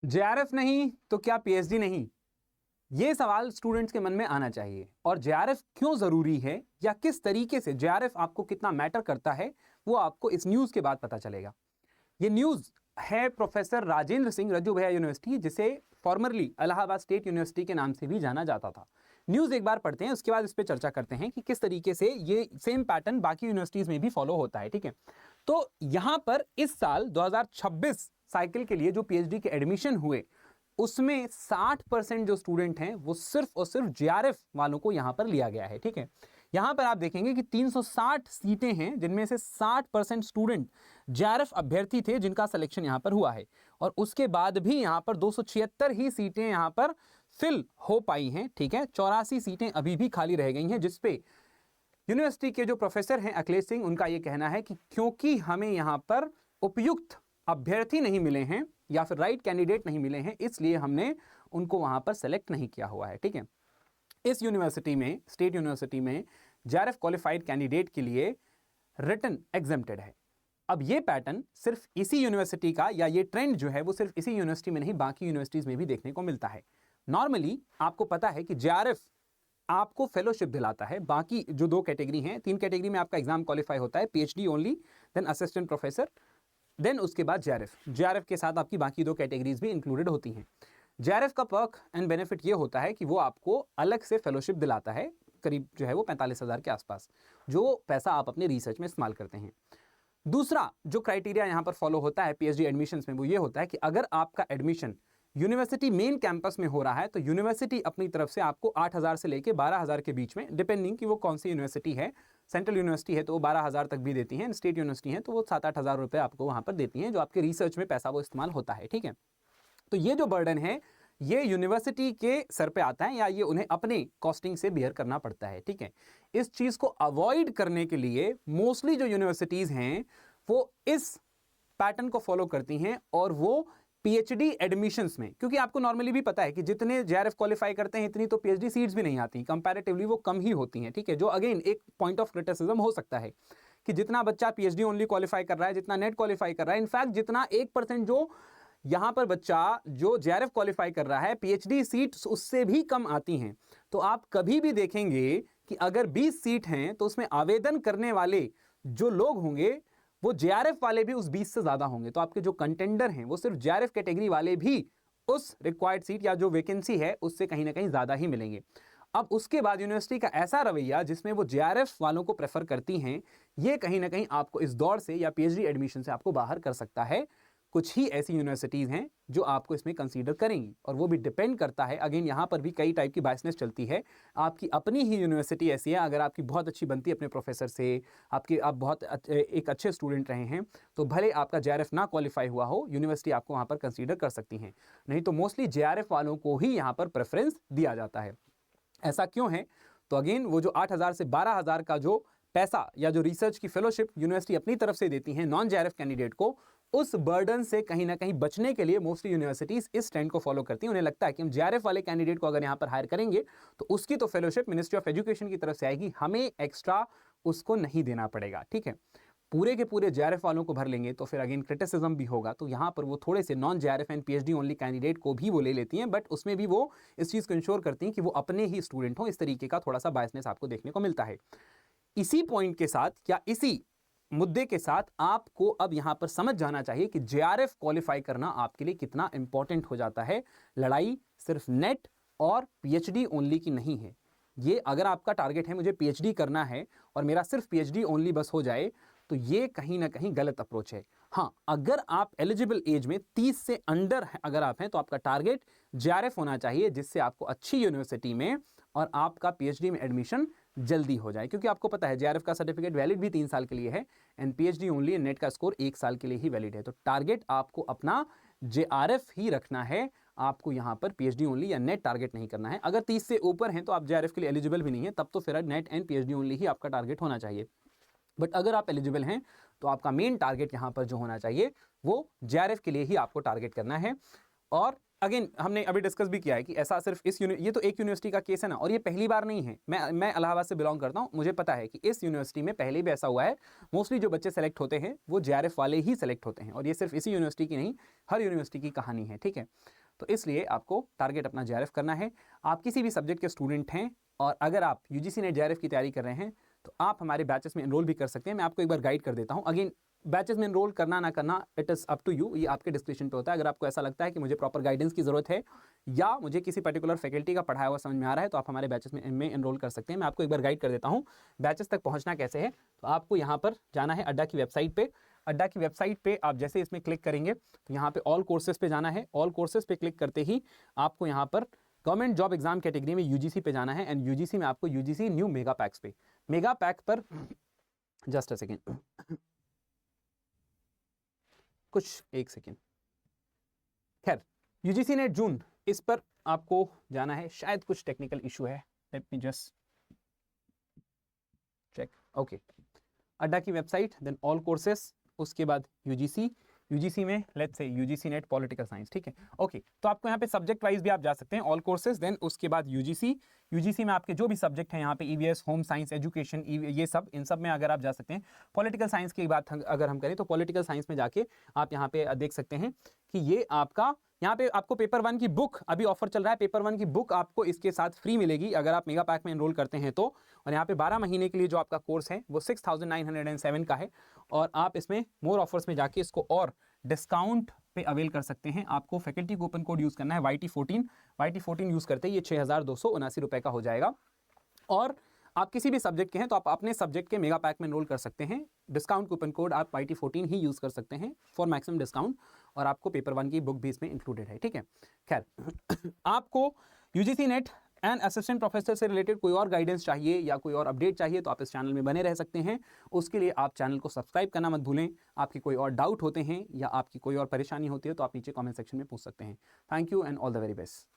JRF नहीं तो क्या पीएचडी नहीं, ये सवाल स्टूडेंट्स के मन में आना चाहिए। और जेआरएफ क्यों जरूरी है या किस तरीके से जेआरएफ आपको कितना मैटर करता है, वो आपको इस न्यूज के बाद पता चलेगा। ये न्यूज है प्रोफेसर राजेंद्र सिंह रज्जू भैया यूनिवर्सिटी, जिसे फॉर्मरली इलाहाबाद स्टेट यूनिवर्सिटी के नाम से भी जाना जाता था। न्यूज एक बार पढ़ते हैं, उसके बाद इस पर चर्चा करते हैं कि किस तरीके से ये सेम पैटर्न बाकी यूनिवर्सिटीज में भी फॉलो होता है। ठीक है, तो यहां पर इस साल 2026 साइकिल के लिए जो पीएचडी के एडमिशन हुए, उसमें 60% जो स्टूडेंट हैं वो सिर्फ और सिर्फ जेआरएफ वालों को यहां पर लिया गया है। ठीक है, यहां पर आप देखेंगे कि 360 सीटें हैं, जिनमें से 60% स्टूडेंट जेआरएफ अभ्यर्थी थे जिनका सिलेक्शन यहां पर हुआ है। और उसके बाद भी यहां पर 276 ही सीटें यहां पर फिल हो पाई हैं। ठीक है, 84 सीटें अभी भी खाली रह गई हैं, जिसपे यूनिवर्सिटी के जो प्रोफेसर हैं अखिलेश सिंह, उनका यह कहना है कि क्योंकि हमें यहां पर उपयुक्त अभ्यर्थी नहीं मिले हैं या फिर राइट कैंडिडेट नहीं मिले हैं, इसलिए हमने उनको वहां पर सेलेक्ट नहीं किया हुआ है। ठीक है, इस यूनिवर्सिटी में, स्टेट यूनिवर्सिटी में जेआरएफ क्वालिफाइड कैंडिडेट के लिए रिटन एग्जेम्प्टेड है। अब ये पैटर्न सिर्फ इसी यूनिवर्सिटी का, या ये ट्रेंड जो है वो सिर्फ इसी यूनिवर्सिटी में नहीं, बाकी यूनिवर्सिटीज में भी देखने को मिलता है। नॉर्मली आपको पता है कि जेआरएफ आपको फेलोशिप दिलाता है। बाकी जो दो कैटेगरी हैं, 3 कैटेगरी में आपका एग्जाम क्वालिफाई होता है, PhD only, then assistant professor, then उसके बाद जेआरएफ के साथ आपकी बाकी 2 कैटेगरीज भी इंक्लूडेड होती हैं। जेआरएफ का पर्क एंड बेनिफिट ये होता है कि वो आपको अलग से फेलोशिप दिलाता है, करीब जो है वो 45,000 के आसपास, जो पैसा आप अपने रिसर्च में इस्तेमाल करते हैं। दूसरा जो क्राइटेरिया यहां पर फॉलो होता है पीएचडी एडमिशंस में, वो ये होता है कि अगर आपका एडमिशन यूनिवर्सिटी मेन कैंपस में हो रहा है तो यूनिवर्सिटी अपनी तरफ से आपको 8,000 से लेके 12,000 के बीच में, डिपेंडिंग कि वो कौन सी यूनिवर्सिटी है, सेंट्रल यूनिवर्सिटी है तो वो 12,000 तक भी देती हैं, स्टेट यूनिवर्सिटी है तो वो 7-8 हज़ार रुपये आपको वहां पर देती हैं, जो आपके रिसर्च में पैसा वो इस्तेमाल होता है। ठीक है, तो ये जो बर्डन है ये यूनिवर्सिटी के सर पे आता है, या ये उन्हें अपने कॉस्टिंग से बियर करना पड़ता है। ठीक है, इस चीज को अवॉइड करने के लिए मोस्टली जो यूनिवर्सिटीज हैं वो इस पैटर्न को फॉलो करती हैं, और वो पीएचडी एडमिशंस में, क्योंकि आपको नॉर्मली भी पता है कि जितने जेआरएफ क्वालिफाई करते हैं इतनी तो पीएचडी सीट्स भी नहीं आती, कंपैरेटिवली वो कम ही होती हैं। ठीक है, जो अगेन एक पॉइंट ऑफ क्रिटिसिज्म हो सकता है कि जितना बच्चा पीएचडी ओनली क्वालिफाई कर रहा है, जितना नेट क्वालिफाई कर रहा है, इनफैक्ट जितना 1% जो यहां पर बच्चा जो जेआरएफ क्वालिफाई कर रहा है, पीएचडी सीट्स उससे भी कम आती हैं। तो आप कभी भी देखेंगे कि अगर 20 सीट हैं तो उसमें आवेदन करने वाले जो लोग होंगे वो जेआरएफ वाले भी उस 20 से ज्यादा होंगे। तो आपके जो कंटेंडर हैं वो सिर्फ जेआरएफ कैटेगरी वाले भी उस रिक्वायर्ड सीट या जो वैकेंसी है उससे कहीं ना कहीं ज्यादा ही मिलेंगे। अब उसके बाद यूनिवर्सिटी का ऐसा रवैया जिसमें वो जेआरएफ वालों को प्रेफर करती हैं, ये कहीं ना कहीं आपको इस दौड़ से या पीएचडी एडमिशन से आपको बाहर कर सकता है। कुछ ही ऐसी यूनिवर्सिटीज हैं जो आपको इसमें कंसीडर करेंगी, और वो भी डिपेंड करता है, अगेन यहां पर भी कई टाइप की बायसनेस चलती है। आपकी अपनी ही यूनिवर्सिटी ऐसी है, अगर आपकी बहुत अच्छी बनती है अपने प्रोफेसर से, आप बहुत एक अच्छे स्टूडेंट रहे हैं, तो भले आपका जेआरएफ ना क्वालिफाई हुआ हो, यूनिवर्सिटी आपको वहां पर कंसीडर कर सकती हैं। नहीं तो मोस्टली जेआरएफ वालों को ही यहां पर प्रेफरेंस दिया जाता है। ऐसा क्यों है? तो अगेन वो जो 8,000 से 12,000 का जो पैसा या जो रिसर्च की फेलोशिप यूनिवर्सिटी अपनी तरफ से देती है नॉन जेआरएफ कैंडिडेट को, उस बर्डन से कहीं ना कहीं बचने के लिए मोस्टली यूनिवर्सिटीज इस ट्रेंड को फॉलो करती हैं। उन्हें लगता है कि हम जेआरएफ वाले कैंडिडेट को अगर यहां पर हायर करेंगे तो उसकी तो फेलोशिप मिनिस्ट्री ऑफ एजुकेशन की तरफ से आएगी, हमें एक्स्ट्रा उसको नहीं देना पड़ेगा। ठीक है, पूरे के पूरे जेआरएफ वालों को भर लेंगे तो फिर अगेन क्रिटिसिज्म भी होगा। तो यहां पर वो थोड़े से non JRF and PhD only candidate को भी वो ले लेती हैं, बट उसमें भी वो इस चीज को इंश्योर करती हैं कि वो अपने ही स्टूडेंट हो। इस तरीके का थोड़ा सा बायसनेस आपको देखने को मिलता है। इसी पॉइंट के साथ या इसी मुद्दे के साथ आपको अब यहां पर समझ जाना चाहिए कि जेआरएफ क्वालिफाई करना आपके लिए कितना इंपॉर्टेंट हो जाता है। लड़ाई सिर्फ नेट और पीएचडी ओनली की नहीं है। ये अगर आपका टारगेट है मुझे पीएचडी करना है और मेरा सिर्फ पीएचडी ओनली बस हो जाए, तो ये कहीं ना कहीं गलत अप्रोच है। हाँ, अगर आप एलिजिबल एज में 30 से अंडर अगर आप हैं तो आपका टारगेट जेआरएफ होना चाहिए, जिससे आपको अच्छी यूनिवर्सिटी में और आपका पीएचडी में एडमिशन जल्दी हो जाए। क्योंकि आपको पता है जेआरएफ का सर्टिफिकेट वैलिड भी 3 साल के लिए है एंड पीएचडी ओनली नेट का स्कोर 1 साल के लिए ही वैलिड है। तो टारगेट आपको अपना जेआरएफ ही रखना है, आपको यहां पर पीएचडी ओनली या नेट टारगेट नहीं करना है। अगर 30 से ऊपर हैं तो आप जेआरएफ के लिए एलिजिबल भी नहीं है, तब तो फिर नेट एंड पीएचडी ओनली ही आपका टारगेट होना चाहिए। बट अगर आप एलिजिबल हैं तो आपका मेन टारगेट यहां पर जो होना चाहिए वो जेआरएफ के लिए ही आपको टारगेट करना है। और अगेन हमने अभी डिस्कस भी किया है कि ऐसा सिर्फ ये तो एक यूनिवर्सिटी का केस है ना, और ये पहली बार नहीं है। मैं इलाहाबाद से बिलोंग करता हूँ, मुझे पता है कि इस यूनिवर्सिटी में पहले भी ऐसा हुआ है। मोस्टली जो बच्चे सेलेक्ट होते हैं वो JRF वाले ही सेलेक्ट होते हैं, और ये सिर्फ इसी यूनिवर्सिटी की नहीं, हर यूनिवर्सिटी की कहानी है, ठीक है। तो इसलिए आपको टारगेट अपना JRF करना है। आप किसी भी सब्जेक्ट के स्टूडेंट हैं और अगर आप UGC नेट JRF की तैयारी कर रहे हैं तो आप हमारे बैचेस में एनरोल भी कर सकते हैं। मैं आपको एक बार गाइड कर देता हूँ। अगेन बैचेस में एनरोल करना ना करना it is up to you, ये आपके डिस्क्रिप्शन पे होता है। अगर आपको ऐसा लगता है कि मुझे प्रॉपर गाइडेंस की ज़रूरत है या मुझे किसी पर्टिकुलर फैकल्टी का पढ़ाया हुआ समझ में आ रहा है तो आप हमारे बैचेस में एनरोल कर सकते हैं। मैं आपको एक बार गाइड कर देता हूँ बैचेस तक पहुँचना कैसे है। तो आपको यहाँ पर जाना है अड्डा की वेबसाइट पर। अड्डा की वेबसाइट पे आप जैसे इसमें क्लिक करेंगे तो यहाँ पे ऑल कोर्सेज पे जाना है। ऑल कोर्सेज पे क्लिक करते ही आपको यहाँ पर गवर्नमेंट जॉब एग्जाम कैटेगरी में UGC पे जाना है एंड UGC में आपको UGC न्यू मेगा पैक्स पे, मेगा पैक पर जस्ट अ सेकेंड, कुछ एक सेकेंड, खैर UGC नेट जून, इस पर आपको जाना है। शायद कुछ टेक्निकल इशू है, let me just check. Okay, Adda की वेबसाइट, देन ऑल कोर्सेस, उसके बाद UGC में let's say UGC net political science, ठीक है। ओके, तो आपको यहाँ पे सब्जेक्ट वाइज भी आप जा सकते हैं, ऑल कोर्सेज, देन उसके बाद UGC में आपके जो भी सब्जेक्ट हैं यहाँ पे EVS, होम साइंस, एजुकेशन, ये सब, इन सब में अगर आप जा सकते हैं। पॉलिटिकल साइंस की बात अगर हम करें तो पॉलिटिकल साइंस में जाके आप यहाँ पे देख सकते हैं कि ये आपका यहाँ पे आपको पेपर 1 की बुक अभी ऑफर चल रहा है। पेपर 1 की बुक आपको इसके साथ फ्री मिलेगी अगर आप मेगा पैक में एनरोल करते हैं तो। और यहाँ पे 12 महीने के लिए जो आपका कोर्स है वो 6907 का है और आप इसमें मोर ऑफर्स में जाके इसको और डिस्काउंट पे अवेल कर सकते हैं। आपको फैकल्टी कूपन कोड यूज़ करना है YT14 यूज़ करते ही ये 6279 रुपये का हो जाएगा। और आप किसी भी सब्जेक्ट के हैं तो आप अपने सब्जेक्ट के मेगा पैक में एनरोल कर सकते हैं। डिस्काउंट कूपन कोड आप YT14 ही यूज़ कर सकते हैं फॉर मैक्सिमम डिस्काउंट, और आपको पेपर 1 की बुक भी इसमें इंक्लूडेड है, ठीक है। खैर आपको UGC net and assistant professor से रिलेटेड कोई और गाइडेंस चाहिए या कोई और अपडेट चाहिए तो आप इस चैनल में बने रह सकते हैं। उसके लिए आप चैनल को सब्सक्राइब करना मत भूलें। आपके कोई और डाउट होते हैं या आपकी कोई और परेशानी होती है तो आप नीचे कमेंट सेक्शन में पूछ सकते हैं। Thank you and all the very best.